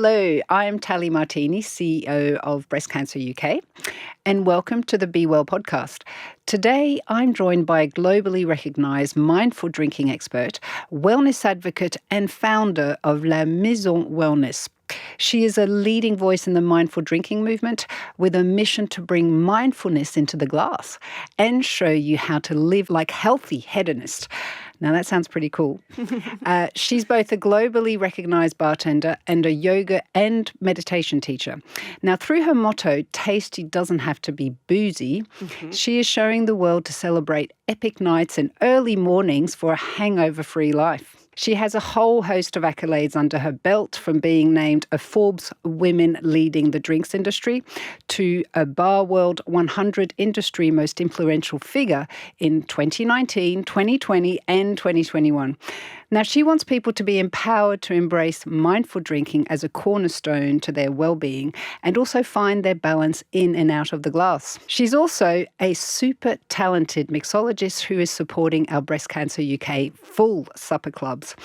Hello, I'm Thalie Martini, CEO of Breast Cancer UK, and welcome to the Be Well podcast. Today, I'm joined by a globally recognised mindful drinking expert, wellness advocate, and founder of La Maison Wellness. She is a leading voice in the mindful drinking movement with a mission to bring mindfulness into the glass and show you how to live like healthy hedonists. Now, that sounds pretty cool. She's both a globally recognised bartender and a yoga and meditation teacher. Now, through her motto, tasty doesn't have to be boozy, she is showing the world to celebrate epic nights and early mornings for a hangover-free life. She has a whole host of accolades under her belt, from being named a Forbes Women Leading the Drinks Industry to a Bar World 100 Industry Most Influential Figure in 2019, 2020 and 2021. Now, she wants people to be empowered to embrace mindful drinking as a cornerstone to their well-being and also find their balance in and out of the glass. She's also a super talented mixologist who is supporting our Breast Cancer UK full supper clubs.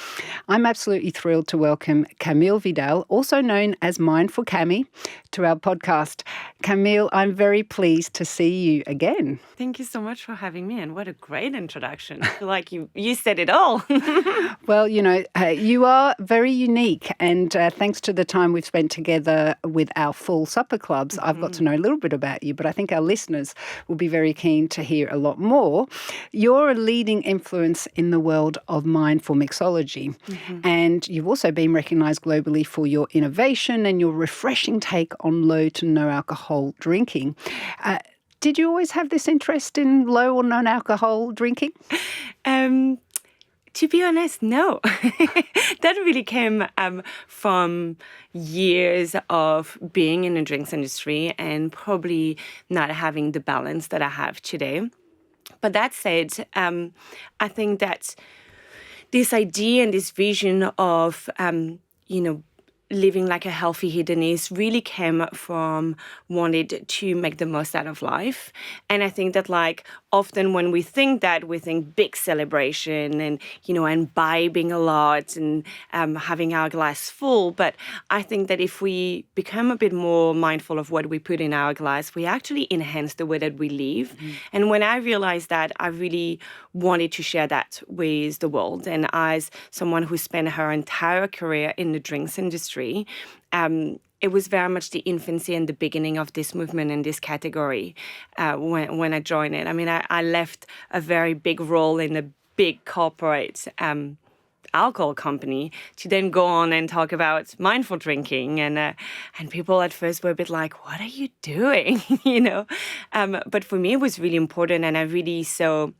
I'm absolutely thrilled to welcome Camille Vidal, also known as Mindful Cammy, to our podcast. Camille, I'm very pleased to see you again. Thank you so much for having me, and what a great introduction. I feel like you said it all. Well, you are very unique, and thanks to the time we've spent together with our full supper clubs, I've got to know a little bit about you, but I think our listeners will be very keen to hear a lot more. You're a leading influence in the world of mindful mixology, and you've also been recognised globally for your innovation and your refreshing take on low to no alcohol drinking. Did you always have this interest in low or non-alcohol drinking? To be honest, no. That really came from years of being in the drinks industry and probably not having the balance that I have today. But that said, I think that this idea and this vision of, living like a healthy hedonist really came from wanting to make the most out of life. And I think that often when we think that, we think big celebration and, imbibing a lot and having our glass full. But I think that if we become a bit more mindful of what we put in our glass, we actually enhance the way that we live. And when I realized that, I really wanted to share that with the world. And as someone who spent her entire career in the drinks industry, it was very much the infancy and the beginning of this movement and this category when I joined it. I mean, I left a very big role in a big corporate alcohol company to then go on and talk about mindful drinking. And people at first were a bit like, what are you doing? But for me, it was really important, and I really saw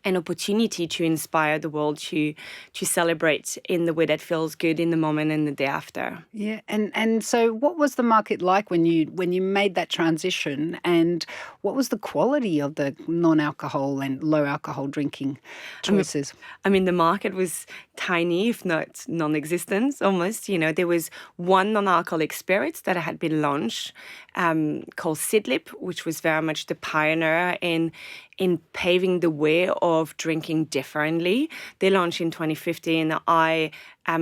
an opportunity to inspire the world to celebrate in the way that feels good in the moment and the day after. Yeah, and so what was the market like when you made that transition, and what was the quality of the non-alcohol and low-alcohol drinking choices? I mean, the market was tiny, if not non-existent, almost. There was one non-alcoholic spirit that had been launched called Sidlip, which was very much the pioneer in paving the way of drinking differently. They launched in 2015. I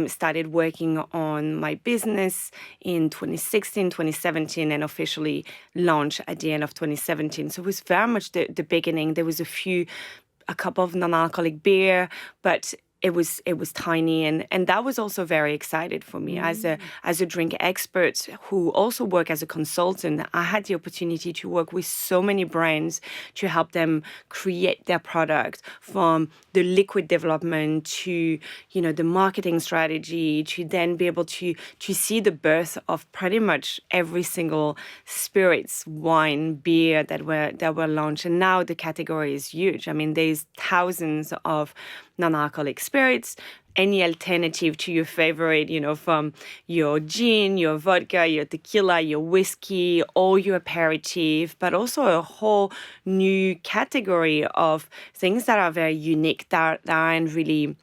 started working on my business in 2016, 2017, and officially launched at the end of 2017. So it was very much the beginning. There was a couple of non-alcoholic beer, but it was tiny, and that was also very exciting for me as a drink expert who also work as a consultant. I had the opportunity to work with so many brands to help them create their product, from the liquid development to the marketing strategy, to then be able to see the birth of pretty much every single spirits, wine, beer that were launched. And now the category is huge. I mean, there's thousands of non-alcoholic spirits, any alternative to your favorite, from your gin, your vodka, your tequila, your whiskey, or your aperitif, but also a whole new category of things that are very unique, that aren't really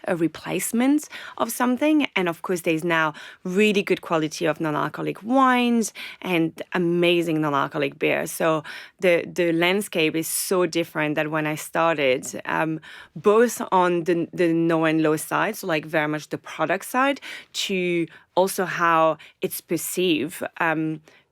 a replacement of something. And of course, there's now really good quality of non-alcoholic wines and amazing non-alcoholic beer. So the landscape is so different than when I started, both on the no and low side, so like very much the product side, to also how it's perceived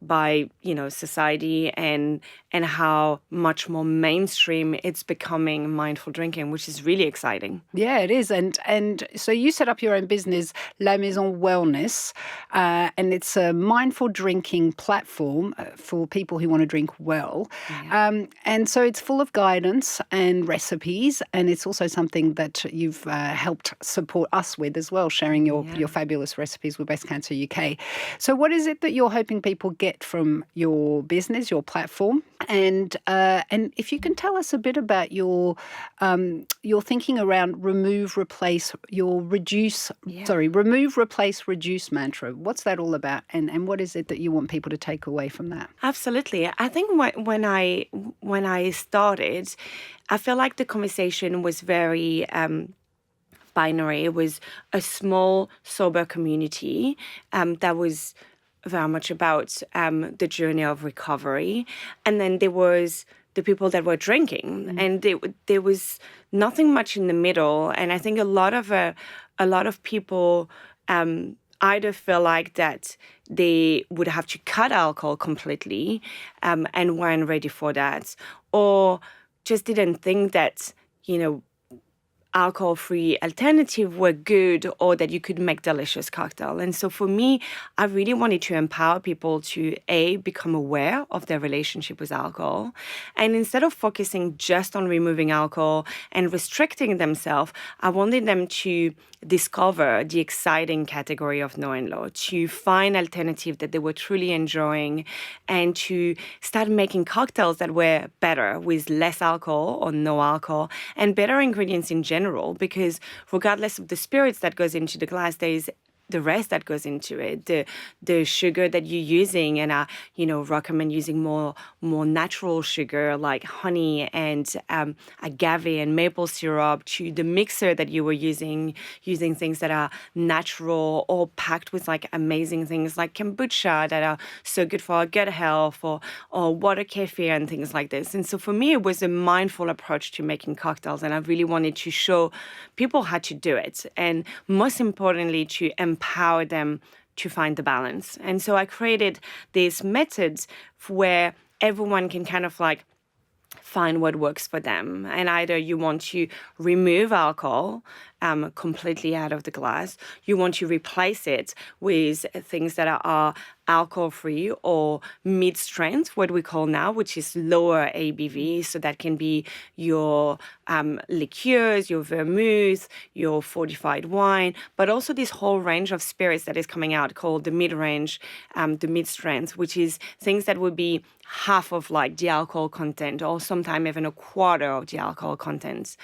by society, and how much more mainstream it's becoming mindful drinking, which is really exciting. Yeah, it is. And so you set up your own business, La Maison Wellness, and it's a mindful drinking platform for people who want to drink well. Yeah. And so it's full of guidance and recipes, and it's also something that you've helped support us with as well, sharing your fabulous recipes with Breast Cancer UK. So what is it that you're hoping people get from your business, your platform? And if you can tell us a bit about your thinking around remove, replace, reduce mantra. What's that all about? And what is it that you want people to take away from that? Absolutely. I think when I started, I feel like the conversation was very binary. It was a small, sober community that was very much about the journey of recovery. And then there was the people that were drinking, and there was nothing much in the middle. And I think a lot of people either feel like that they would have to cut alcohol completely and weren't ready for that, or just didn't think that alcohol-free alternative were good, or that you could make delicious cocktail. And so for me, I really wanted to empower people to become aware of their relationship with alcohol. And instead of focusing just on removing alcohol and restricting themselves, I wanted them to discover the exciting category of no and low, to find alternative that they were truly enjoying, and to start making cocktails that were better with less alcohol or no alcohol and better ingredients in general, because regardless of the spirits that goes into the glass, there is the rest that goes into it, the sugar that you're using, and I recommend using more natural sugar like honey and agave and maple syrup, to the mixer that you were using things that are natural or packed with like amazing things like kombucha that are so good for our gut health, or water kefir and things like this. And so for me, it was a mindful approach to making cocktails, and I really wanted to show people how to do it, and most importantly, to empower them to find the balance. And so I created these methods where everyone can kind of like find what works for them. And either you want to remove alcohol completely out of the glass, you want to replace it with things that are alcohol-free or mid-strength, what we call now, which is lower ABV. So that can be your liqueurs, your vermouth, your fortified wine, but also this whole range of spirits that is coming out called the mid-range, the mid-strength, which is things that would be half of like the alcohol content, or sometimes even a quarter of the alcohol content.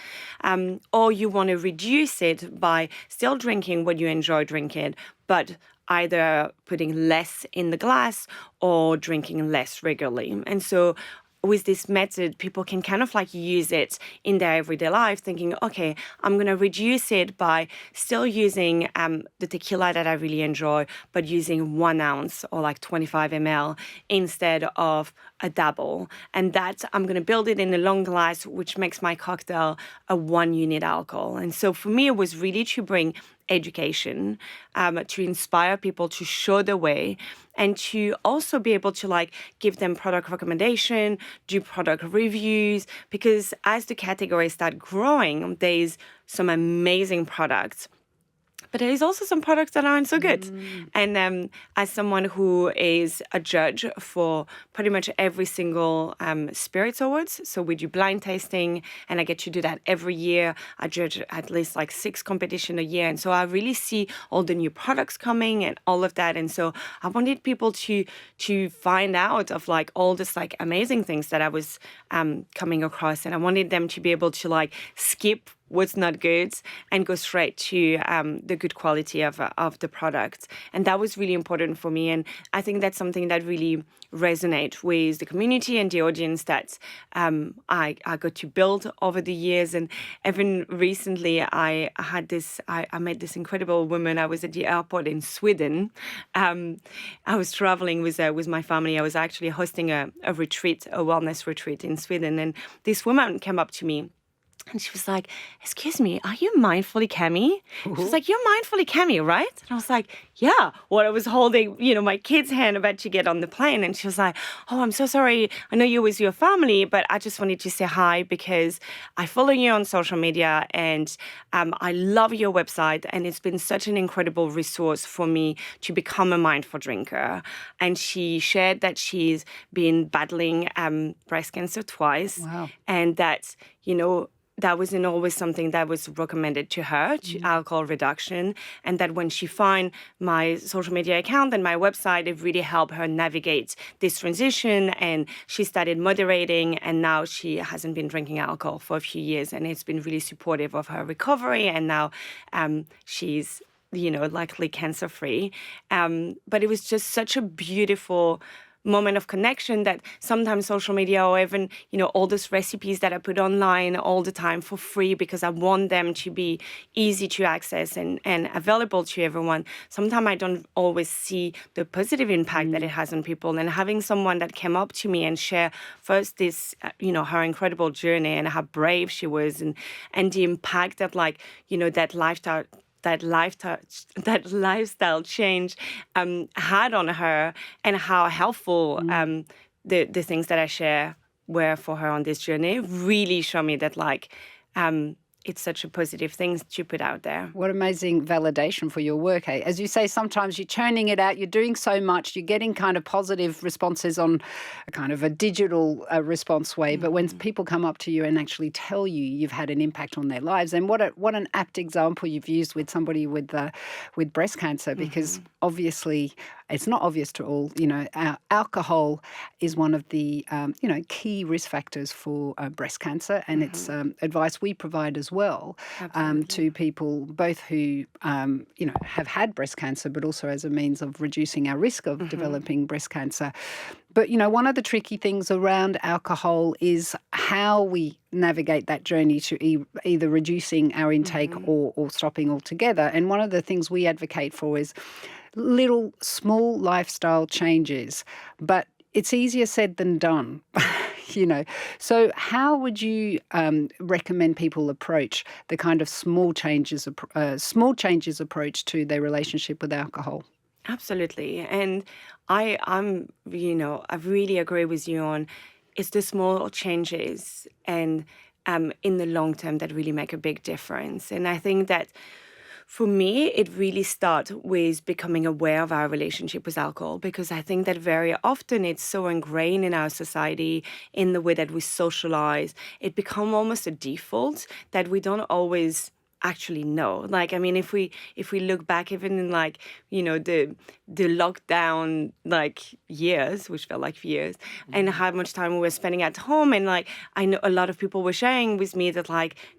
Or you want to reduce it by still drinking what you enjoy drinking, but either putting less in the glass or drinking less regularly. And so with this method, people can kind of like use it in their everyday life, thinking, okay, I'm going to reduce it by still using the tequila that I really enjoy, but using 1 ounce or like 25 ml instead of a double. And that I'm going to build it in a long glass, which makes my cocktail a 1 unit alcohol. And so for me, it was really to bring education, to inspire people, to show the way, and to also be able to like give them product recommendation, do product reviews, because as the categories start growing, there's some amazing products. But there is also some products that aren't so good. And as someone who is a judge for pretty much every single spirits awards, so we do blind tasting, and I get to do that every year. I judge at least like 6 competitions a year. And so I really see all the new products coming and all of that. And so I wanted people to find out of like all this like amazing things that I was coming across. And I wanted them to be able to like skip what's not good and go straight to the good quality of the product. And that was really important for me. And I think that's something that really resonates with the community and the audience that I got to build over the years. And even recently, I met this incredible woman. I was at the airport in Sweden. I was traveling with my family. I was actually hosting a retreat, a wellness retreat in Sweden. And this woman came up to me And she was like, excuse me, are you mindfully Camille? She was like, you're mindfully Camille, right? And I was like, yeah. Well, I was holding, my kid's hand about to get on the plane. And she was like, oh, I'm so sorry. I know you're with your family, but I just wanted to say hi because I follow you on social media and I love your website. And it's been such an incredible resource for me to become a mindful drinker. And she shared that she's been battling breast cancer twice. Wow. And that, that wasn't always something that was recommended to her, to alcohol reduction, and that when she found my social media account and my website, it really helped her navigate this transition, and she started moderating, and now she hasn't been drinking alcohol for a few years, and it's been really supportive of her recovery, and now she's likely cancer-free. But it was just such a beautiful moment of connection that sometimes social media or even, all those recipes that I put online all the time for free because I want them to be easy to access and available to everyone. Sometimes I don't always see the positive impact that it has on people. And having someone that came up to me and share first this, her incredible journey and how brave she was and the impact that that lifestyle change had on her and how helpful the things that I share were for her on this journey really show me that it's such a positive thing to put out there. What amazing validation for your work, eh? As you say, sometimes you're churning it out, you're doing so much, you're getting kind of positive responses on a kind of a digital response way. But when people come up to you and actually tell you you've had an impact on their lives, and what an apt example you've used with somebody with breast cancer, because obviously it's not obvious to all. Alcohol is one of the key risk factors for breast cancer, and it's advice we provide as well to people both who have had breast cancer, but also as a means of reducing our risk of developing breast cancer. But one of the tricky things around alcohol is how we navigate that journey to either reducing our intake or stopping altogether. And one of the things we advocate for is little small lifestyle changes, but it's easier said than done. So how would you recommend people approach the kind of small changes approach to their relationship with alcohol? Absolutely. And I really agree with you on it's the small changes and in the long term that really make a big difference. And I think that for me, it really starts with becoming aware of our relationship with alcohol, because I think that very often it's so ingrained in our society, in the way that we socialize, it becomes almost a default that we don't always actually know. If we look back even in the lockdown years, which felt like years, and how much time we were spending at home, and I know a lot of people were sharing with me that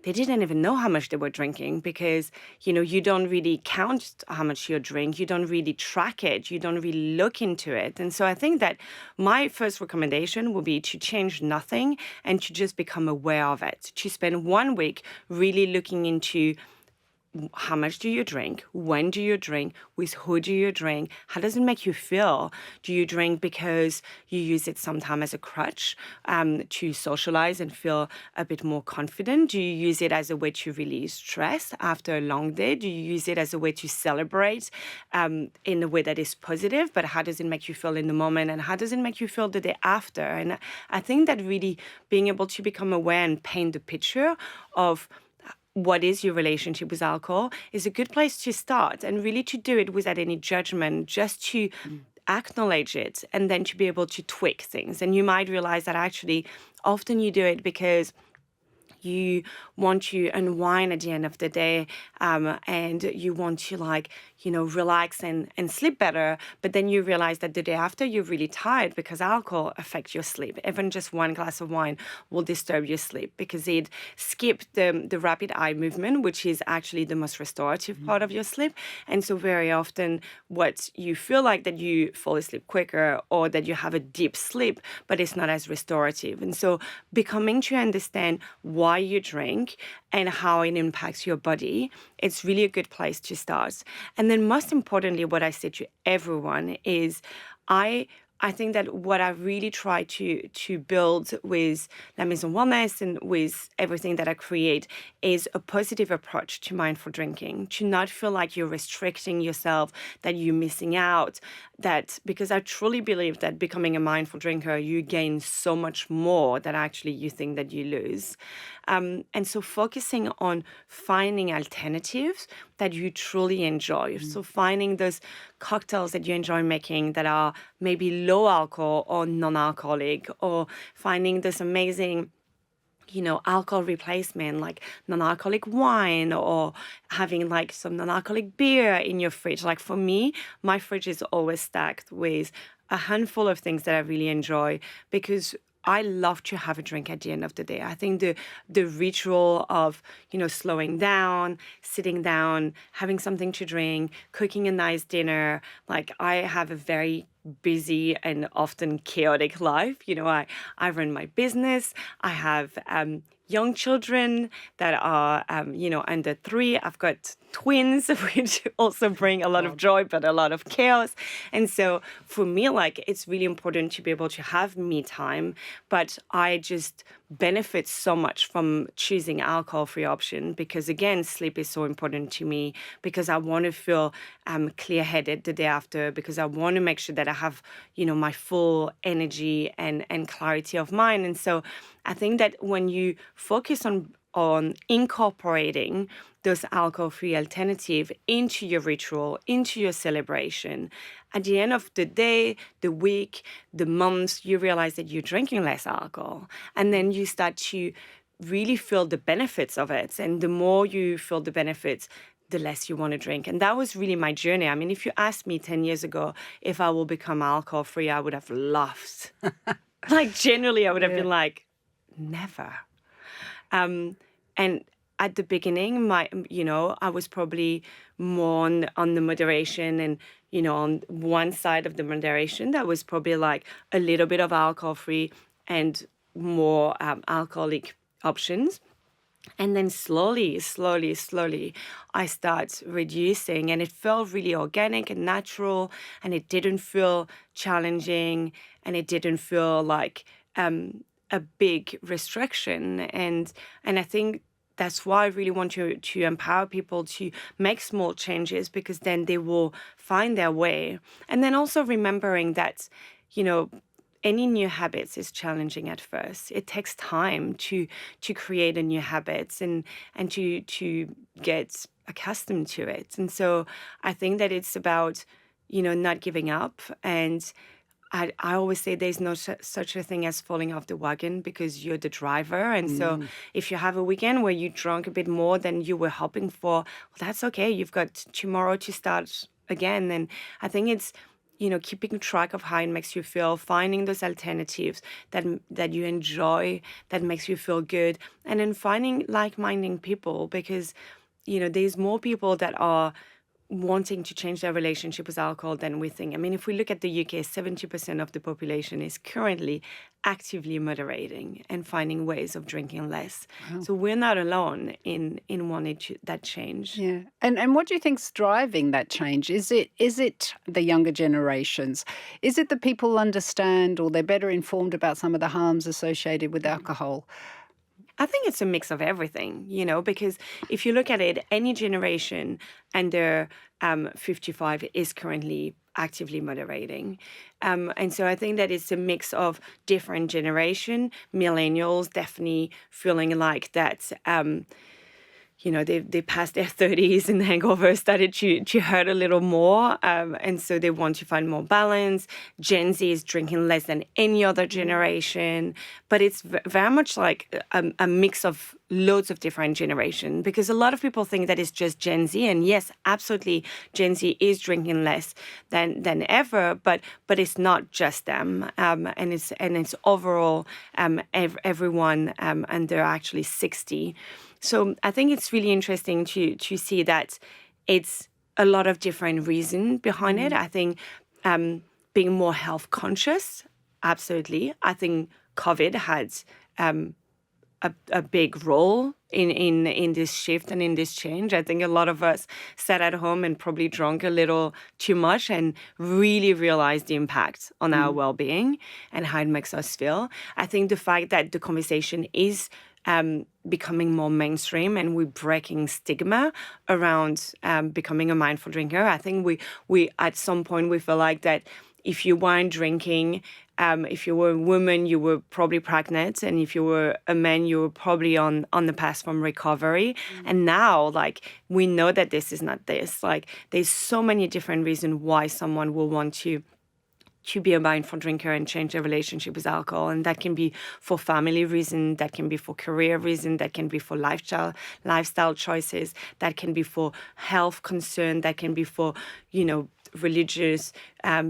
they didn't even know how much they were drinking, because you don't really count how much you drink, you don't really track it, you don't really look into it. And so I think that my first recommendation would be to change nothing and to just become aware of it, to spend 1 week really looking into how much do you drink? When do you drink? With who do you drink? How does it make you feel? Do you drink because you use it sometimes as a crutch to socialize and feel a bit more confident? Do you use it as a way to release stress after a long day? Do you use it as a way to celebrate in a way that is positive? But how does it make you feel in the moment? And how does it make you feel the day after? And I think that really being able to become aware and paint the picture of what is your relationship with alcohol is a good place to start, and really to do it without any judgment, just to acknowledge it and then to be able to tweak things. And you might realize that actually often you do it because you want to unwind at the end of the day, and you want to relax and sleep better. But then you realize that the day after you're really tired because alcohol affects your sleep. Even just one glass of wine will disturb your sleep because it skips the rapid eye movement, which is actually the most restorative part of your sleep. And so very often what you feel like that you fall asleep quicker or that you have a deep sleep, but it's not as restorative. And so becoming to understand why you drink and how it impacts your body, it's really a good place to start. And then most importantly, what I say to everyone is I I think that what I really try to build with La Maison Wellness and with everything that I create is a positive approach to mindful drinking, to not feel like you're restricting yourself, that you're missing out, that because I truly believe that becoming a mindful drinker, you gain so much more than actually you think that you lose. And so focusing on finding alternatives that you truly enjoy. So finding those cocktails that you enjoy making that are maybe low alcohol or non-alcoholic, or finding this amazing alcohol replacement like non-alcoholic wine, or having like some non-alcoholic beer in your fridge. Like for me, my fridge is always stacked with a handful of things that I really enjoy, because I love to have a drink at the end of the day. I think the ritual of, slowing down, sitting down, having something to drink, cooking a nice dinner. Like I have a very busy and often chaotic life. I run my business. I have young children that are, under 3. I've got twins, which also bring a lot of joy, but a lot of chaos. And so for me, like, it's really important to be able to have me time, but I just benefit so much from choosing alcohol-free option, because again, sleep is so important to me, because I want to feel clear-headed the day after, because I want to make sure that I have, my full energy and clarity of mind. And so I think that when you focus on incorporating those alcohol-free alternative into your ritual, into your celebration, at the end of the day, the week, the month, you realize that you're drinking less alcohol. And then you start to really feel the benefits of it. And the more you feel the benefits, the less you want to drink. And that was really my journey. I mean, if you asked me 10 years ago if I will become alcohol-free, I would have laughed. Like, generally, I would have been like, never. And at the beginning, I was probably more on the moderation, and, on one side of the moderation, that was probably like a little bit of alcohol-free and more alcoholic options. And then slowly, I start reducing, and it felt really organic and natural, and it didn't feel challenging, and it didn't feel like a big restriction. And I think that's why I really want to empower people to make small changes, because then they will find their way. And then also remembering that, any new habits is challenging at first. It takes time to create a new habits and to get accustomed to it. And so I think that it's about, not giving up. And I always say there's no such a thing as falling off the wagon, because you're the driver. And so if you have a weekend where you drank a bit more than you were hoping for, well, that's okay. You've got tomorrow to start again. And I think it's, keeping track of how it makes you feel, finding those alternatives that you enjoy, that makes you feel good, and then finding like-minded people, because, there's more people that are wanting to change their relationship with alcohol than we think. I mean, if we look at the UK, 70% of the population is currently actively moderating and finding ways of drinking less. Wow. So we're not alone in wanting that change. Yeah. And what do you think's driving that change? Is it the younger generations? Is it the people understand, or they're better informed about some of the harms associated with alcohol? I think it's a mix of everything, because if you look at it, any generation under 55 is currently actively moderating. And so I think that it's a mix of different generation. Millennials definitely feeling like that, they passed their 30s and the hangover started to hurt a little more. And so they want to find more balance. Gen Z is drinking less than any other generation. But it's very much like a mix of loads of different generations, because a lot of people think that it's just Gen Z. And yes, absolutely, Gen Z is drinking less than ever, but it's not just them. And it's overall everyone under actually 60. So I think it's really interesting to see that it's a lot of different reasons behind it. I think being more health conscious, absolutely. I think COVID had a big role in this shift and in this change. I think a lot of us sat at home and probably drank a little too much and really realized the impact on our well-being and how it makes us feel. I think the fact that the conversation is becoming more mainstream and we're breaking stigma around becoming a mindful drinker. I think we at some point we feel like that if you weren't drinking, if you were a woman, you were probably pregnant, and if you were a man, you were probably on the path from recovery. And now, like, we know that this is not this. Like, there's so many different reasons why someone will want to be a mindful drinker and change their relationship with alcohol. And that can be for family reasons, that can be for career reasons, that can be for lifestyle choices, that can be for health concern, that can be for, religious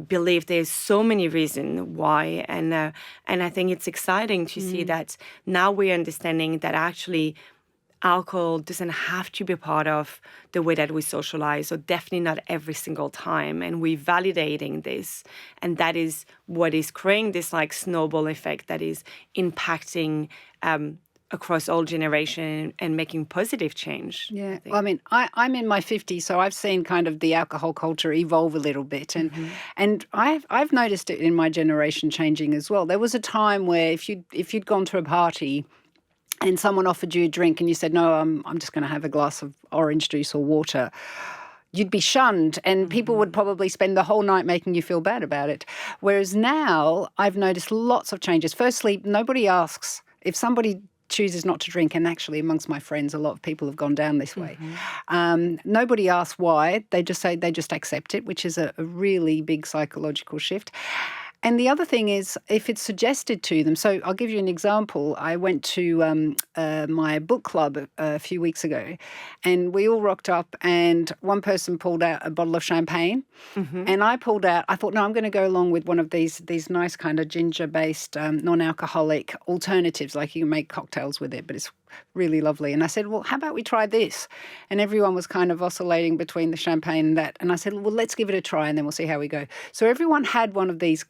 belief. There's so many reasons why. And I think it's exciting to see that now we're understanding that actually alcohol doesn't have to be part of the way that we socialize, or definitely not every single time. And we're validating this. And that is what is creating this like snowball effect that is impacting across all generations and making positive change. Yeah. Well, I mean, I'm in my 50s, so I've seen kind of the alcohol culture evolve a little bit. And I've noticed it in my generation changing as well. There was a time where if you'd gone to a party and someone offered you a drink and you said, no, I'm just going to have a glass of orange juice or water, you'd be shunned, and people would probably spend the whole night making you feel bad about it. Whereas now I've noticed lots of changes. Firstly, nobody asks if somebody chooses not to drink, and actually amongst my friends a lot of people have gone down this way. Nobody asks why. They just accept it, which is a really big psychological shift. And the other thing is, if it's suggested to them, so I'll give you an example. I went to my book club a few weeks ago, and we all rocked up, and one person pulled out a bottle of champagne, and I thought, no, I'm going to go along with one of these nice kind of ginger-based non-alcoholic alternatives, like you can make cocktails with it, but it's really lovely. And I said, well, how about we try this? And everyone was kind of oscillating between the champagne and that. And I said, well, let's give it a try and then we'll see how we go. So everyone had one of these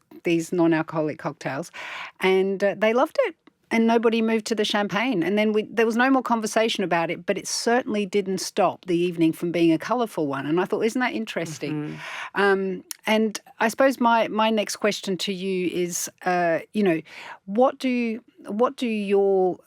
non-alcoholic cocktails, and they loved it. And nobody moved to the champagne. And then there was no more conversation about it, but it certainly didn't stop the evening from being a colourful one. And I thought, isn't that interesting? And I suppose my next question to you is, what do your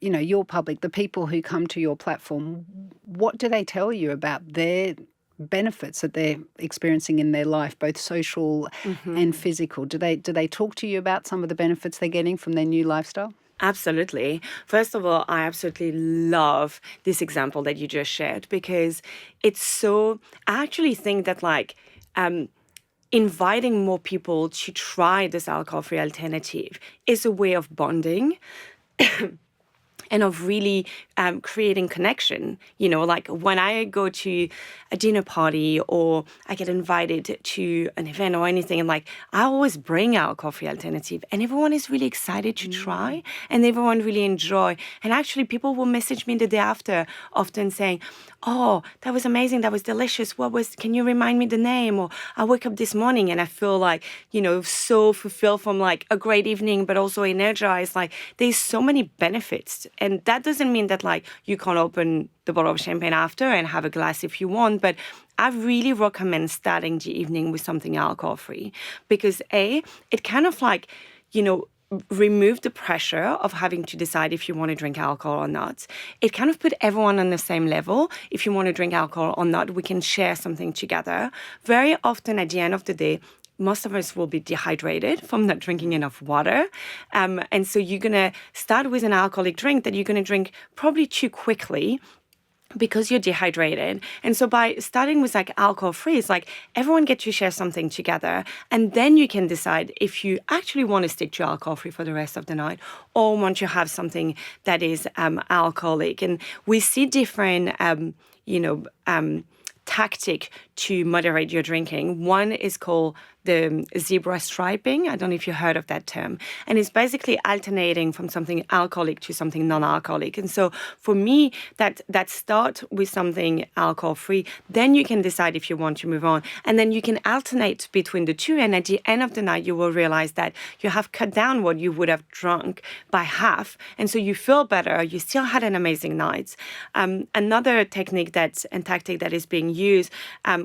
your public, the people who come to your platform, what do they tell you about their benefits that they're experiencing in their life, both social and physical? Do they talk to you about some of the benefits they're getting from their new lifestyle? Absolutely. First of all, I absolutely love this example that you just shared, because it's so, I actually think that inviting more people to try this alcohol-free alternative is a way of bonding and of really creating connection. Like when I go to a dinner party or I get invited to an event or anything, and I always bring alcohol-free alternative, and everyone is really excited to try, and everyone really enjoy. And actually, people will message me the day after, often saying, "Oh, that was amazing. That was delicious. Can you remind me the name?" Or I woke up this morning and I feel so fulfilled from a great evening, but also energized. There's so many benefits. And that doesn't mean that you can't open the bottle of champagne after and have a glass if you want. But I really recommend starting the evening with something alcohol-free, because it kind of remove the pressure of having to decide if you want to drink alcohol or not. It kind of put everyone on the same level. If you want to drink alcohol or not, we can share something together. Very often at the end of the day, most of us will be dehydrated from not drinking enough water. And so you're going to start with an alcoholic drink that you're going to drink probably too quickly because you're dehydrated. And so by starting with alcohol-free, it's everyone gets to share something together. And then you can decide if you actually want to stick to alcohol-free for the rest of the night or want to have something that is alcoholic. And we see different, tactic to moderate your drinking. One is called the zebra striping. I don't know if you heard of that term. And it's basically alternating from something alcoholic to something non-alcoholic. And so for me, that start with something alcohol-free, then you can decide if you want to move on. And then you can alternate between the two. And at the end of the night, you will realize that you have cut down what you would have drunk by half. And so you feel better. You still had an amazing night. Another technique and tactic that is being used,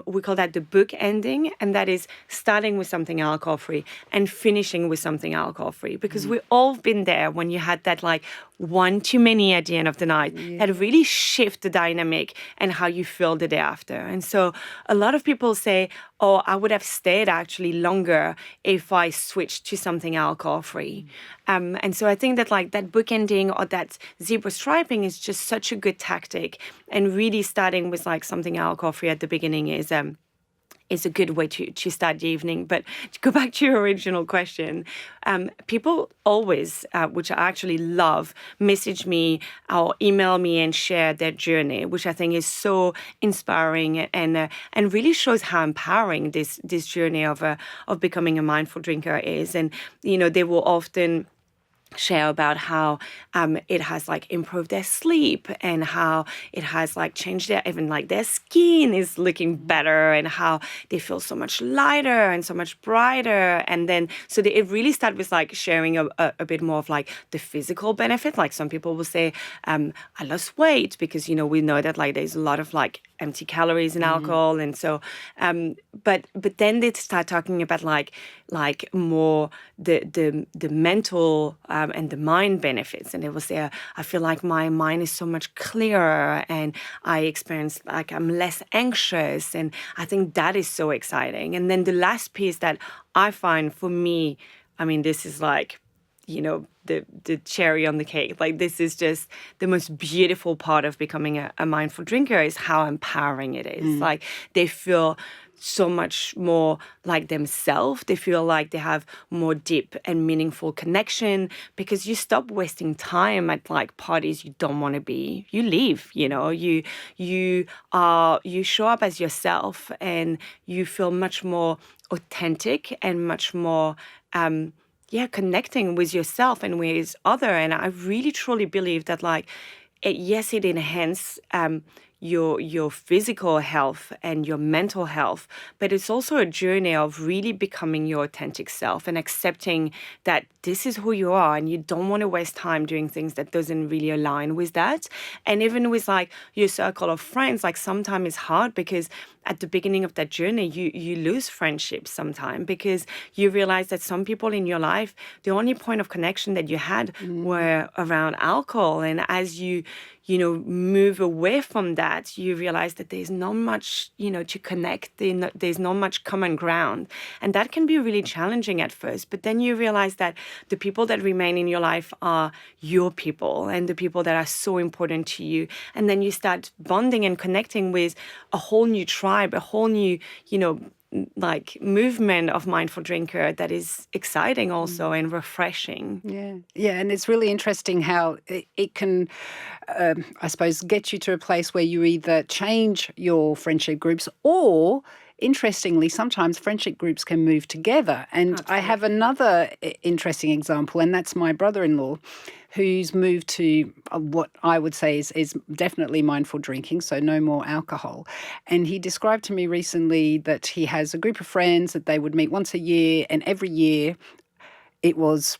we call that the book ending. And that is starting with something alcohol-free and finishing with something alcohol-free. Because we've all been there when you had that like one too many at the end of the night that really shift the dynamic and how you feel the day after. And so a lot of people say, oh, I would have stayed actually longer if I switched to something alcohol-free. And so I think that like that bookending or that zebra striping is just such a good tactic. And really starting with like something alcohol-free at the beginning is a good way to start the evening. But to go back to your original question, people always, which I actually love, message me or email me and share their journey, which I think is so inspiring and really shows how empowering this journey of becoming a mindful drinker is. And, they will often share about how it has like improved their sleep and how it has like changed their skin is looking better and how they feel so much lighter and so much brighter. And then so it really started with like sharing a bit more of like the physical benefit. Like some people will say, I lost weight because, we know that like there's a lot of like empty calories in alcohol. And so, but then they start talking about like more the mental and the mind benefits. And they will say, I feel like my mind is so much clearer and I experience like I'm less anxious. And I think that is so exciting. And then the last piece that I find for me, I mean, this is like, the cherry on the cake. Like this is just the most beautiful part of becoming a mindful drinker is how empowering it is. Like they feel so much more like themselves. They feel like they have more deep and meaningful connection because you stop wasting time at like parties you don't want to be. You leave, you show up as yourself and you feel much more authentic and much more connecting with yourself and with other. And I really truly believe that like, yes, it enhances your physical health and your mental health, but it's also a journey of really becoming your authentic self and accepting that this is who you are and you don't want to waste time doing things that doesn't really align with that. And even with like your circle of friends, like sometimes it's hard because at the beginning of that journey, you lose friendships sometimes because you realize that some people in your life, the only point of connection that you had were around alcohol. And as you move away from that, you realize that there's not much, to connect. There's not much common ground. And that can be really challenging at first. But then you realize that the people that remain in your life are your people and the people that are so important to you. And then you start bonding and connecting with a whole new tribe, a whole new, like movement of mindful drinker that is exciting also and refreshing. Yeah, and it's really interesting how it can, I suppose, get you to a place where you either change your friendship groups or, interestingly, sometimes friendship groups can move together. And Absolutely. I have another interesting example, and that's my brother-in-law, who's moved to what I would say is definitely mindful drinking, so no more alcohol. And he described to me recently that he has a group of friends that they would meet once a year, and every year it was,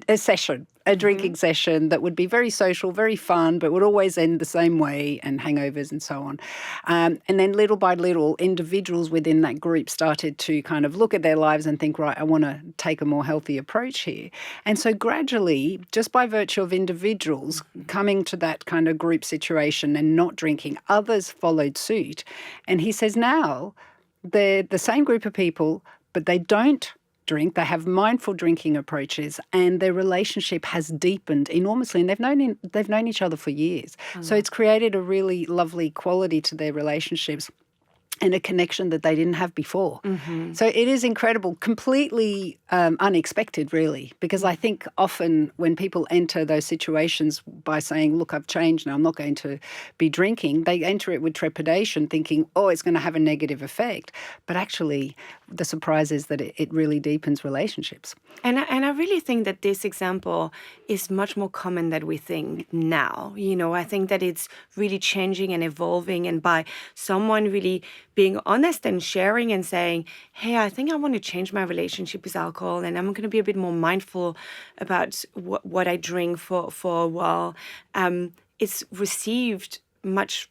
a session, a drinking session that would be very social, very fun, but would always end the same way and hangovers and so on. And then little by little, individuals within that group started to kind of look at their lives and think, right, I want to take a more healthy approach here. And so gradually, just by virtue of individuals coming to that kind of group situation and not drinking, others followed suit. And he says now they're the same group of people, but they don't drink. They have mindful drinking approaches, and their relationship has deepened enormously. And they've known each other for years. So it's created a really lovely quality to their relationships. and a connection that they didn't have before. Mm-hmm. So it is incredible, completely unexpected, really, because I think often when people enter those situations by saying, look, I've changed now, I'm not going to be drinking, they enter it with trepidation thinking, oh, it's going to have a negative effect. But actually, the surprise is that it really deepens relationships. And I really think that this example is much more common than we think now. I think that it's really changing and evolving, and by someone really being honest and sharing and saying, hey, I think I want to change my relationship with alcohol, and I'm going to be a bit more mindful about what I drink for a while. It's received much,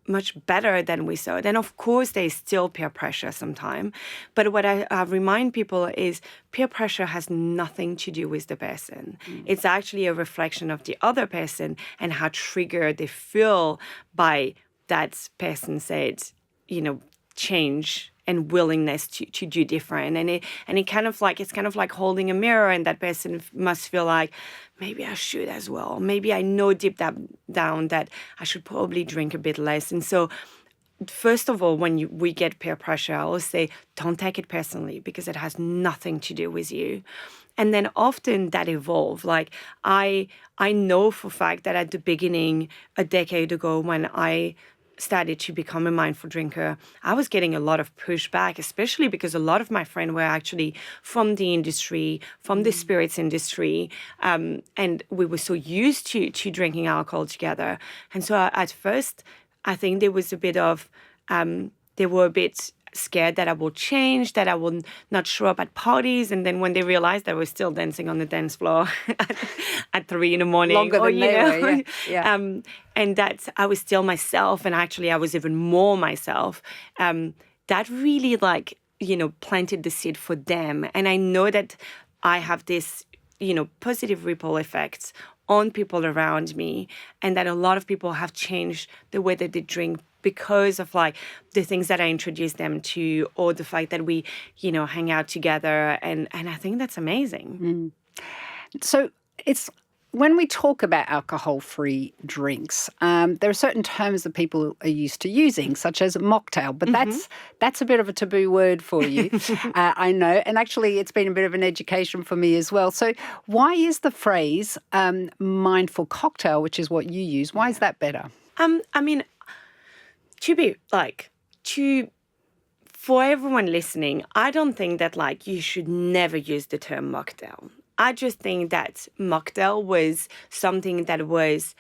much better than we thought. And of course, there's still peer pressure sometimes. But what I remind people is peer pressure has nothing to do with the person. It's actually a reflection of the other person and how triggered they feel by that person said, change and willingness to do different. And it's kind of like holding a mirror, and that person must feel like, maybe I should as well. Maybe I know deep down that I should probably drink a bit less. And so first of all, when we get peer pressure, I always say, don't take it personally, because it has nothing to do with you. And then often that evolves. Like I know for a fact that at the beginning, a decade ago, when I started to become a mindful drinker, I was getting a lot of pushback, especially because a lot of my friends were actually from the industry, from the spirits industry, and we were so used to drinking alcohol together. And so at first, I think there was a bit of, they were a bit scared that I would change, that I would not show up at parties. And then when they realized I was still dancing on the dance floor at 3 a.m. Longer than they were, yeah. And that I was still myself, and actually I was even more myself, that really planted the seed for them. And I know that I have this, positive ripple effects on people around me, and that a lot of people have changed the way that they drink because of the things that I introduced them to, or the fact that we, hang out together. And I think that's amazing. So it's when we talk about alcohol-free drinks, there are certain terms that people are used to using, such as mocktail, but that's a bit of a taboo word for you, I know. And actually, it's been a bit of an education for me as well. So why is the phrase mindful cocktail, which is what you use, why is that better? For everyone listening, I don't think that you should never use the term mocktail. I just think that mocktail was something that was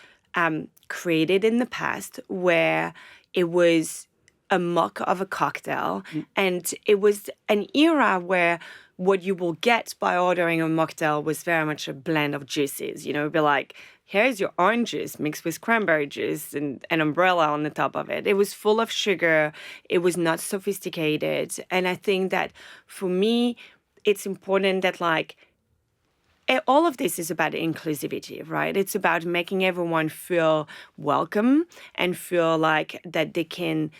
created in the past, where it was a mock of a cocktail. And it was an era where what you will get by ordering a mocktail was very much a blend of juices. It'd be like, here's your orange juice mixed with cranberry juice and an umbrella on the top of it. It was full of sugar. It was not sophisticated. And I think that for me, it's important that all of this is about inclusivity, right? It's about making everyone feel welcome and feel like that they can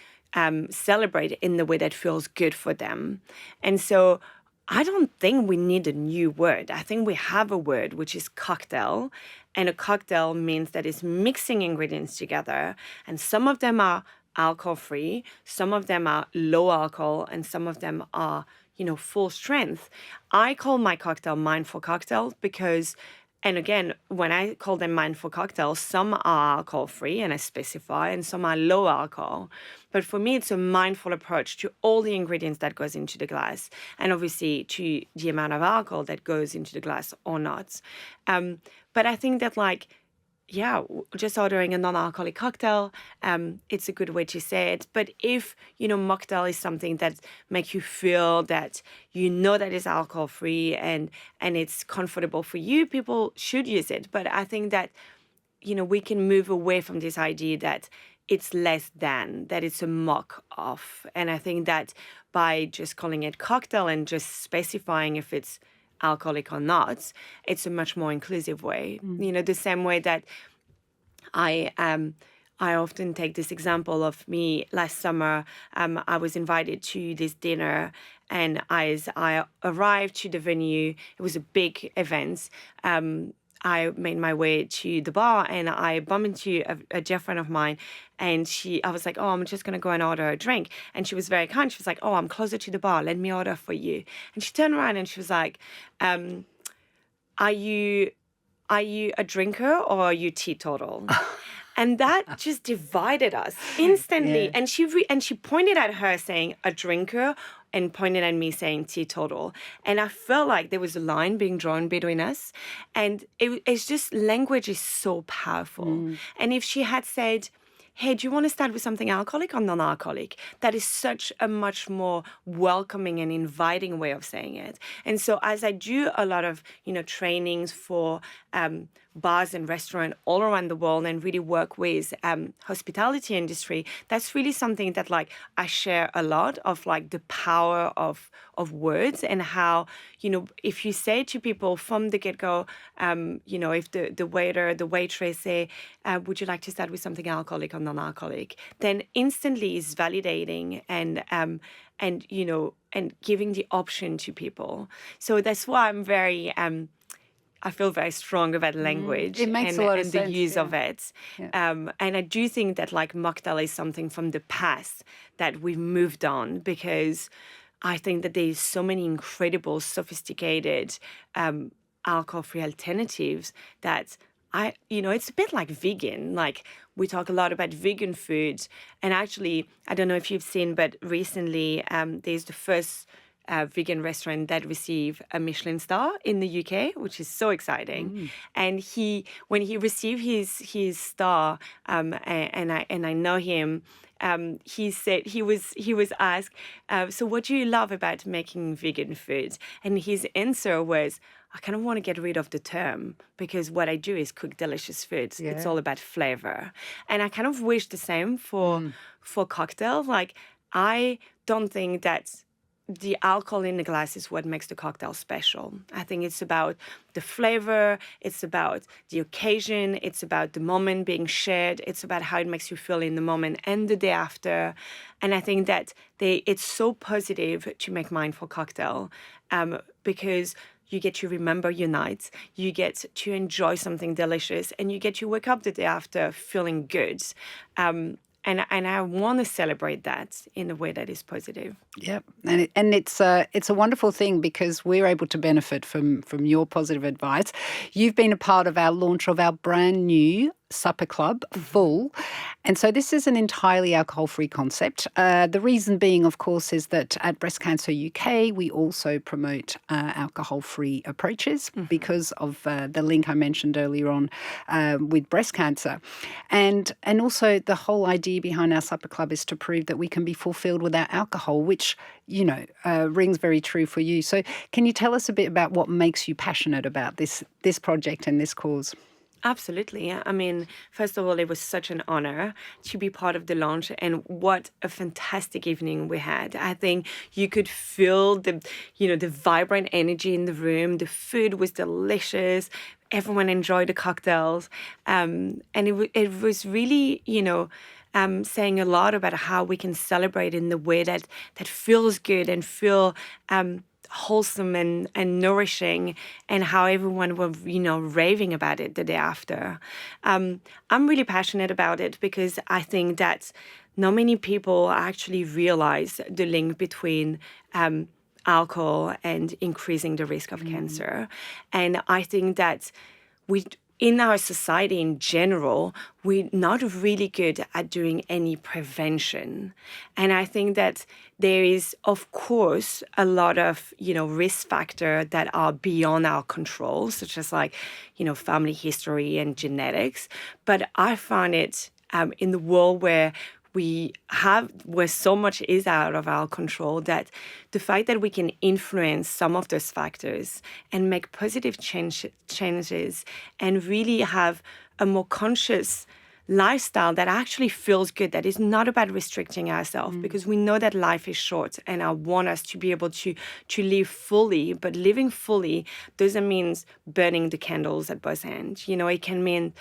celebrate in the way that feels good for them. And so I don't think we need a new word. I think we have a word, which is cocktail. And a cocktail means that it's mixing ingredients together. And some of them are alcohol-free, some of them are low alcohol, and some of them are, full strength. I call my cocktail mindful cocktail because, and again, when I call them mindful cocktails, some are alcohol-free, and I specify, and some are low alcohol. But for me, it's a mindful approach to all the ingredients that goes into the glass, and obviously to the amount of alcohol that goes into the glass or not. But I think that just ordering a non-alcoholic cocktail, it's a good way to say it. But if, mocktail is something that makes you feel that that is alcohol-free and it's comfortable for you, people should use it. But I think that, we can move away from this idea that it's less than, that it's a mock of. And I think that by just calling it cocktail and just specifying if it's alcoholic or not, it's a much more inclusive way. The same way that I often take this example of me last summer. I was invited to this dinner, and as I arrived to the venue, it was a big event. I made my way to the bar and I bumped into a dear friend of mine, and I was like, oh, I'm just gonna go and order a drink. And she was very kind. She was like, oh, I'm closer to the bar. Let me order for you. And she turned around and she was like, are you a drinker or are you teetotal? And that just divided us instantly. Yeah. And she pointed at her saying a drinker and pointed at me saying teetotal. And I felt like there was a line being drawn between us. And it's just, language is so powerful. And if she had said, hey, do you want to start with something alcoholic or non-alcoholic? That is such a much more welcoming and inviting way of saying it. And so as I do a lot of, trainings for bars and restaurants all around the world and really work with hospitality industry, that's really something that like I share a lot of, like the power of words, and how, if you say to people from the get-go, if the waiter, the waitress say, would you like to start with something alcoholic or non-alcoholic, then instantly is validating and giving the option to people. So that's why I'm very I feel very strong about language It makes a lot of and the sense, use yeah. of it. Yeah. And I do think that like mocktail is something from the past that we've moved on, because I think that there's so many incredible, sophisticated alcohol-free alternatives that it's a bit like vegan. Like we talk a lot about vegan foods, and actually, I don't know if you've seen, but recently there's the first vegan restaurant that received a Michelin star in the UK, which is so exciting. And when he received his star, and I know him. He said he was asked, so what do you love about making vegan food? And his answer was, I kind of want to get rid of the term, because what I do is cook delicious foods. Yeah. It's all about flavor. And I kind of wish the same for cocktails. Like, I don't think that the alcohol in the glass is what makes the cocktail special. I think it's about the flavor, it's about the occasion, it's about the moment being shared, it's about how it makes you feel in the moment and the day after. And I think that it's so positive to make mindful cocktail, because you get to remember your nights, you get to enjoy something delicious, and you get to wake up the day after feeling good. And I want to celebrate that in a way that is positive. Yep, and it's a wonderful thing, because we're able to benefit from your positive advice. You've been a part of our launch of our brand new supper club, Full, and so this is an entirely alcohol-free concept. The reason being, of course, is that at Breast Cancer UK we also promote alcohol-free approaches because of the link I mentioned earlier on with breast cancer, and also the whole idea behind our supper club is to prove that we can be fulfilled without alcohol, which rings very true for you. So can you tell us a bit about what makes you passionate about this project and this cause? Absolutely. I mean, first of all, it was such an honor to be part of the launch, and what a fantastic evening we had. I think you could feel the vibrant energy in the room. The food was delicious. Everyone enjoyed the cocktails. And it was really, saying a lot about how we can celebrate in the way that feels good and feel wholesome and nourishing, and how everyone were raving about it the day after. I'm really passionate about it because I think that not many people actually realize the link between alcohol and increasing the risk of cancer. And I think that in our society in general, we're not really good at doing any prevention. And I think that there is, of course, a lot of, risk factors that are beyond our control, such as family history and genetics. But I find it in the world where so much is out of our control, that the fact that we can influence some of those factors and make positive changes and really have a more conscious lifestyle that actually feels good, that is not about restricting ourselves, because we know that life is short, and I want us to be able to live fully. But living fully doesn't mean burning the candles at both ends. It can mean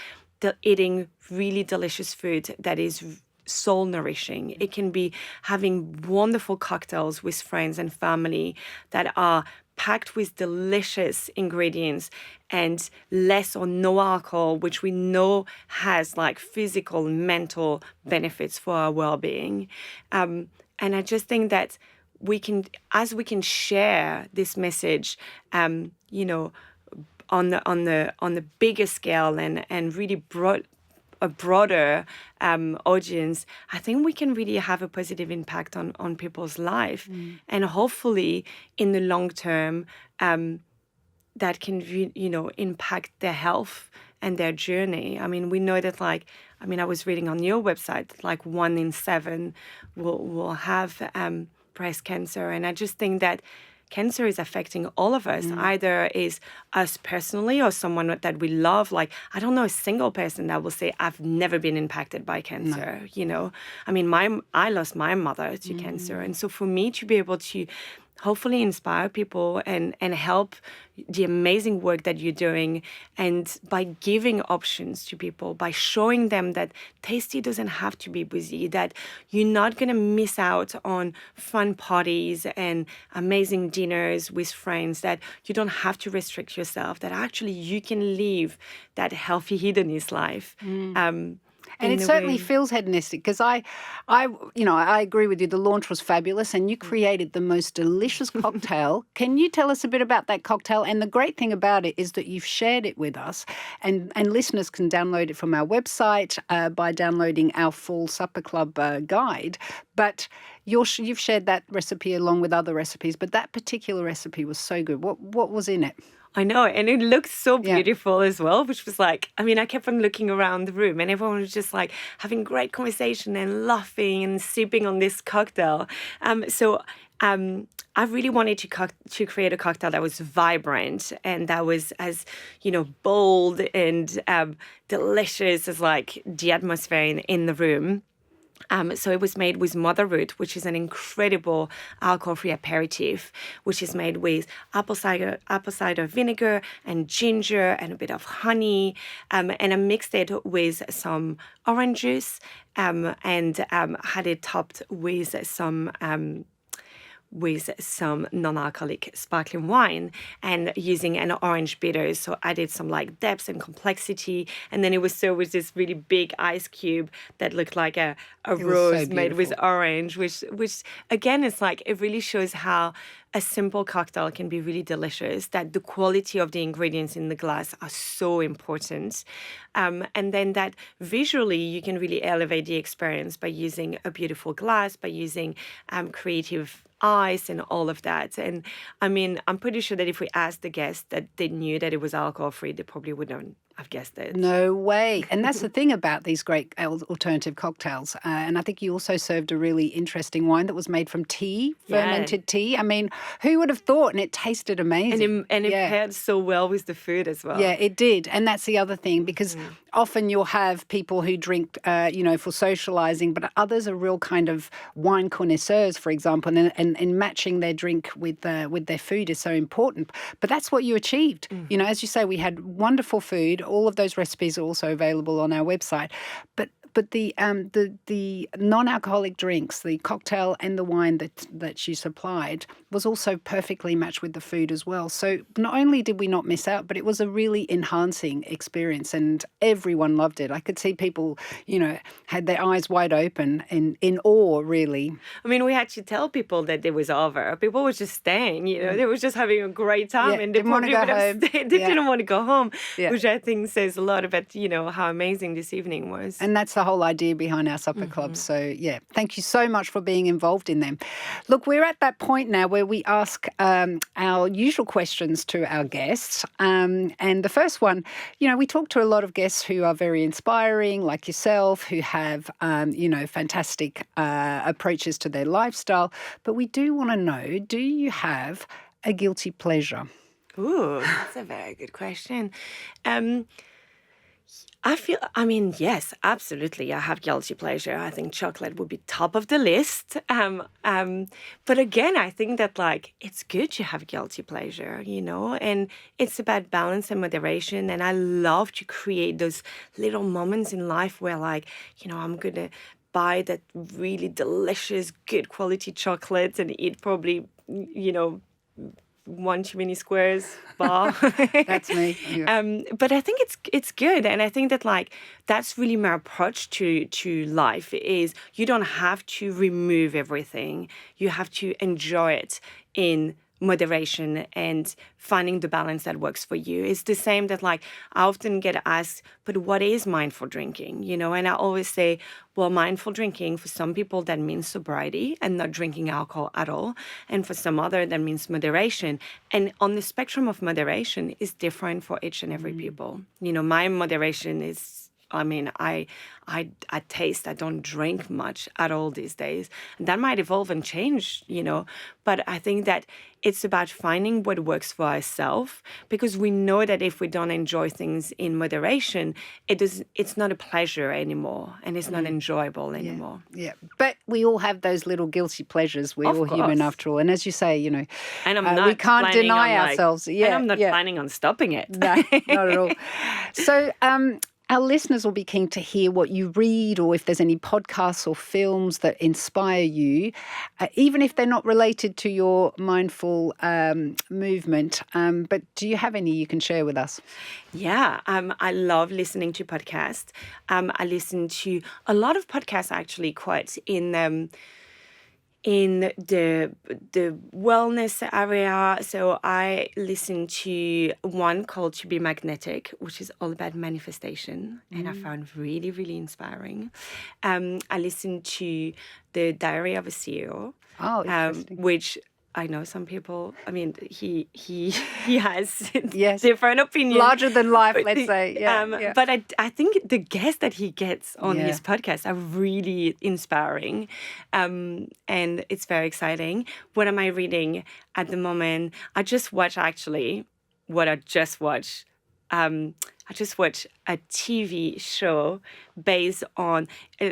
eating really delicious food that is soul nourishing. It can be having wonderful cocktails with friends and family that are packed with delicious ingredients and less or no alcohol, which we know has like physical, mental benefits for our well-being. And I just think that as we can share this message, on the bigger scale and really a broader audience, I think we can really have a positive impact on people's life. And hopefully in the long term, that can, impact their health and their journey. I mean, we know that I was reading on your website, like 1 in 7 will have breast cancer. And I just think that cancer is affecting all of us, either is us personally or someone that we love. Like, I don't know a single person that will say, I've never been impacted by cancer, I mean, I lost my mother to cancer. And so for me to be able to hopefully inspire people and help the amazing work that you're doing, and by giving options to people, by showing them that tasty doesn't have to be busy, that you're not going to miss out on fun parties and amazing dinners with friends, that you don't have to restrict yourself, that actually you can live that healthy hedonist life. And it certainly feels hedonistic, because I agree with you. The launch was fabulous, and you created the most delicious cocktail. Can you tell us a bit about that cocktail? And the great thing about it is that you've shared it with us, and listeners can download it from our website by downloading our full Supper Club guide. But you've shared that recipe along with other recipes, but that particular recipe was so good. What was in it? I know, and it looked so beautiful as well, which was like, I mean, I kept on looking around the room and everyone was just like having great conversation and laughing and sipping on this cocktail. I really wanted to create a cocktail that was vibrant and that was as, bold and delicious as like the atmosphere in the room. So it was made with mother root, which is an incredible alcohol-free aperitif, which is made with apple cider vinegar and ginger and a bit of honey. And I mixed it with some orange juice and had it topped with some non-alcoholic sparkling wine and using an orange bitters. So I added some like depth and complexity. And then it was served with this really big ice cube that looked like a rose made with orange, which again, it's like, it really shows how a simple cocktail can be really delicious, that the quality of the ingredients in the glass are so important. And then that visually you can really elevate the experience by using a beautiful glass, by using creative ice and all of that. And I mean, I'm pretty sure that if we asked the guests that they knew that it was alcohol-free, they probably wouldn't have guessed it. No way. And that's the thing about these great alternative cocktails. And I think you also served a really interesting wine that was made from tea, fermented tea. I mean, who would have thought? And it tasted amazing. And it paired so well with the food as well. Yeah, it did. And that's the other thing, because often you'll have people who drink, for socializing, but others are real kind of wine connoisseurs, for example, and matching their drink with their food is so important. But that's what you achieved. As you say, we had wonderful food. All of those recipes are also available on our website. But the non-alcoholic drinks, the cocktail and the wine that you supplied was also perfectly matched with the food as well. So not only did we not miss out, but it was a really enhancing experience, and everyone loved it. I could see people, had their eyes wide open in awe, really. I mean, we had to tell people that it was over. People were just staying, they were just having a great time, and they didn't want to go home. They didn't want to go home, which I think says a lot about, how amazing this evening was. And that's the whole idea behind our supper club. So, thank you so much for being involved in them. Look, we're at that point now where we ask our usual questions to our guests. And the first one, we talk to a lot of guests who are very inspiring, like yourself, who have, fantastic approaches to their lifestyle. But we do want to know, do you have a guilty pleasure? Ooh, that's a very good question. Yes, absolutely. I have guilty pleasure. I think chocolate would be top of the list. But again, I think that it's good to have guilty pleasure, and it's about balance and moderation. And I love to create those little moments in life where I'm going to buy that really delicious, good quality chocolate and eat probably, one too many squares bar. That's me. Yeah. But I think it's good, and I think that like that's really my approach to life. Is you don't have to remove everything. You have to enjoy it in moderation and finding the balance that works for you. It's the same that like I often get asked, but what is mindful drinking? You know, and I always say, well, mindful drinking for some people that means sobriety and not drinking alcohol at all, and for some other that means moderation. And on the spectrum of moderation is different for each and every people. You know, my moderation is, I mean, I taste, I don't drink much at all these days. That might evolve and change, you know, but I think that it's about finding what works for ourselves, because we know that if we don't enjoy things in moderation, it's not a pleasure anymore, and it's not enjoyable anymore. Yeah. But we all have those little guilty pleasures. We're Of all human course. after all. And as you say, you know, And I'm not we can't planning deny on, like- ourselves. and Yeah. I'm not yeah. planning on stopping it. No, not at all. So, our listeners will be keen to hear what you read, or if there's any podcasts or films that inspire you, even if they're not related to your mindful movement. But do you have any you can share with us? Yeah, I love listening to podcasts. I listen to a lot of podcasts actually, quite in the wellness area. So I listen to one called To Be Magnetic, which is all about manifestation, and I found really, really inspiring. I listen to The Diary of a CEO, Oh, interesting. which I know some people, I mean, he has Yes. different opinions. Larger than life, let's say. Yeah. But I think the guests that he gets on Yeah. his podcast are really inspiring, and it's very exciting. What am I reading at the moment? I just watched I just watched a TV show based on,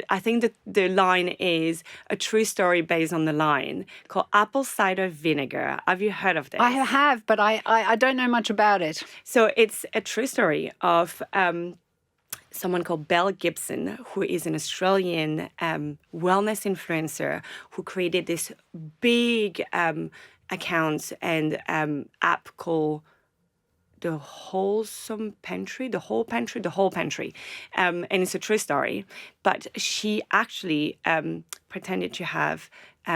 I think that the line is a true story based on the line, called Apple Cider Vinegar. Have you heard of this? I have, but I don't know much about it. So it's a true story of someone called Belle Gibson, who is an Australian wellness influencer who created this big account and app called The Whole Pantry. And it's a true story. But she actually pretended to have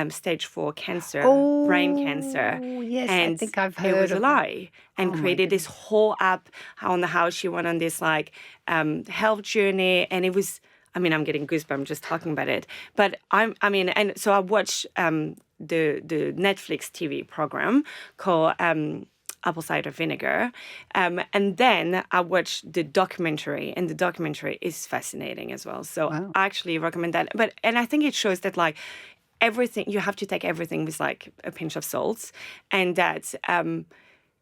stage 4 cancer, brain cancer. Yes, and I think I've heard it was a of lie. And Oh my created this whole app on how she went on this like health journey. And it was, I mean, I'm getting goosebumps just talking about it. But and so I watched the Netflix TV program called Apple Cider Vinegar. And then I watched the documentary, and the documentary is fascinating as well. So Wow. I actually recommend that. And I think it shows that like everything, you have to take everything with like a pinch of salt, and that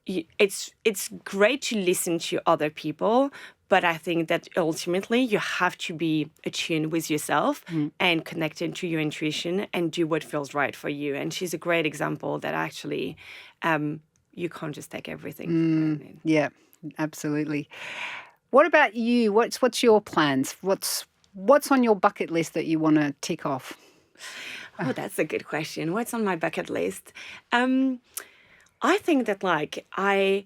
it's great to listen to other people, but I think that ultimately you have to be attuned with yourself and connected to your intuition and do what feels right for you. And she's a great example that actually you can't just take everything for granted. Yeah, absolutely. What about you? What's your plans? What's on your bucket list that you want to tick off? Oh, that's a good question. What's on my bucket list? I think that I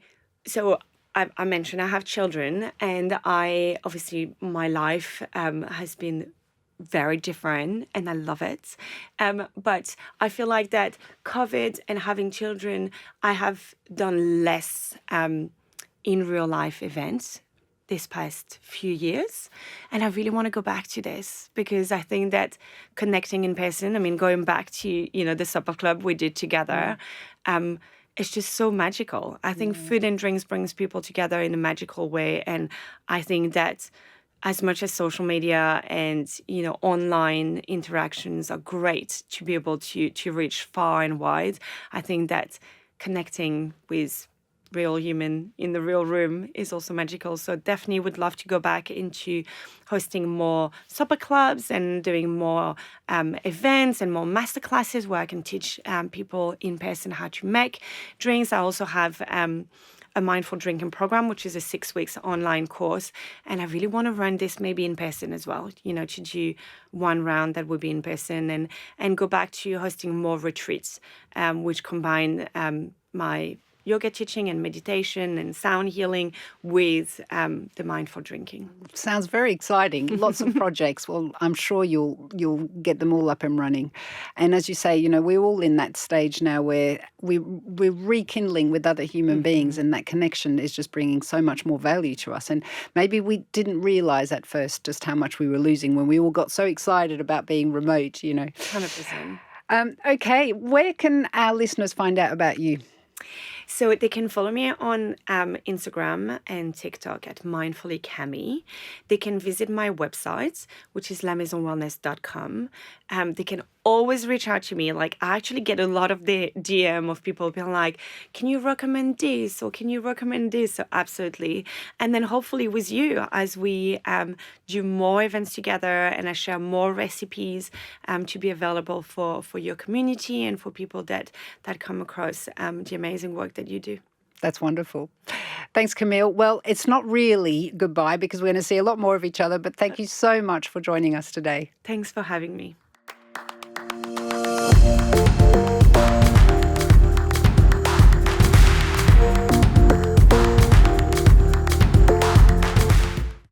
mentioned I have children, and obviously my life has been very different, and I love it. But I feel like that COVID and having children, I have done less in real life events this past few years, and I really want to go back to this, because I think that connecting in person, I mean, going back to the supper club we did together, it's just so magical. I think food and drinks brings people together in a magical way, and I think that as much as social media and online interactions are great to be able to reach far and wide, I think that connecting with real human in the real room is also magical. So definitely would love to go back into hosting more supper clubs and doing more events and more masterclasses where I can teach people in person how to make drinks. I also have a mindful drinking program, which is a 6 weeks online course. And I really want to run this maybe in person as well, to do one round that would be in person, and go back to hosting more retreats, which combine my yoga teaching and meditation and sound healing with the mindful drinking. Sounds very exciting. Lots of projects. Well, I'm sure you'll get them all up and running. And as you say, you know, we're all in that stage now where we're rekindling with other human beings, and that connection is just bringing so much more value to us. And maybe we didn't realize at first just how much we were losing when we all got so excited about being remote, you know. 100%. Okay, where can our listeners find out about you? So they can follow me on Instagram and TikTok at Mindfully Camille. They can visit my website, which is lamaisonwellness.com. They can always reach out to me. Like, I actually get a lot of the DM of people being like, can you recommend this? Or can you recommend this? So absolutely. And then hopefully with you, as we do more events together and I share more recipes to be available for your community and for people that come across the amazing work that you do. That's wonderful. Thanks, Camille. Well, it's not really goodbye because we're going to see a lot more of each other, but thank you so much for joining us today. Thanks for having me.